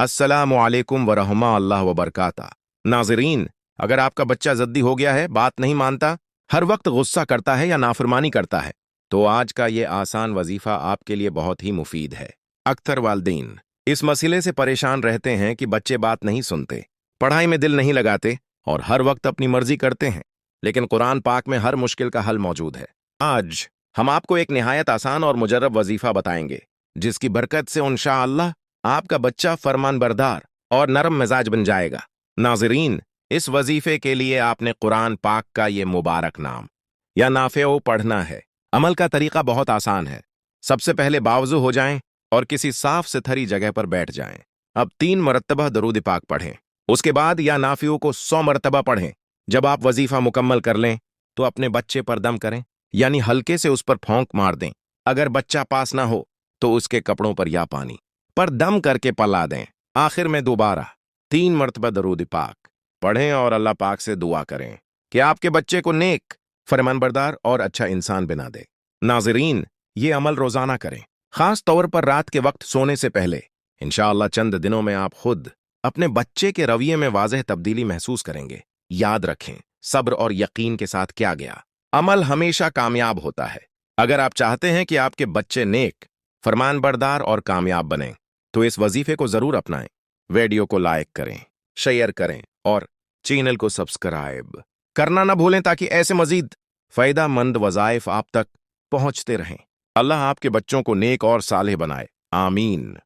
अस्सलामु अलैकुम वरहमतुल्लाहि वबरकातुहू। नाज़रीन, अगर आपका बच्चा ज़द्दी हो गया है, बात नहीं मानता, हर वक्त गुस्सा करता है या नाफरमानी करता है, तो आज का ये आसान वजीफ़ा आपके लिए बहुत ही मुफीद है। अक्सर वालिदैन इस मसले से परेशान रहते हैं कि बच्चे बात नहीं सुनते, पढ़ाई में दिल नहीं लगाते और हर वक्त अपनी मर्जी करते हैं, लेकिन कुरान पाक में हर मुश्किल का हल मौजूद है। आज हम आपको एक निहायत आसान और मुजर्रब वजीफ़ा बताएंगे, जिसकी बरकत से इंशाअल्लाह आपका बच्चा फरमानबरदार और नरम मिजाज बन जाएगा। नाज़रीन, इस वजीफे के लिए आपने कुरान पाक का ये मुबारक नाम या नाफ़िओ पढ़ना है। अमल का तरीका बहुत आसान है। सबसे पहले बावजू हो जाएं और किसी साफ सुथरी जगह पर बैठ जाएं। अब 3 मरतबा दरूद पाक पढ़ें। उसके बाद या नाफ़िओ को 100 मरतबा पढ़ें। जब आप वजीफा मुकम्मल कर लें तो अपने बच्चे पर दम करें, यानी हल्के से उस पर फौंक मार दें। अगर बच्चा पास ना हो तो उसके कपड़ों पर या पानी पर दम करके पला दें। आखिर में दोबारा 3 मरतबा दरूद पाक पढ़ें और अल्लाह पाक से दुआ करें कि आपके बच्चे को नेक, फरमानबरदार और अच्छा इंसान बना दे। नाज़रीन, ये अमल रोजाना करें, खास तौर पर रात के वक्त सोने से पहले। इंशाअल्लाह चंद दिनों में आप खुद अपने बच्चे के रवैये में वाज़ेह तब्दीली महसूस करेंगे। याद रखें, सब्र और यकीन के साथ किया गया अमल हमेशा कामयाब होता है। अगर आप चाहते हैं कि आपके बच्चे नेक, फरमानबरदार और कामयाब बनें, तो इस वजीफे को जरूर अपनाएं। वीडियो को लाइक करें, शेयर करें और चैनल को सब्सक्राइब करना ना भूलें, ताकि ऐसे मजीद फायदेमंद वज़ाइफ आप तक पहुंचते रहें। अल्लाह आपके बच्चों को नेक और सालेह बनाए। आमीन।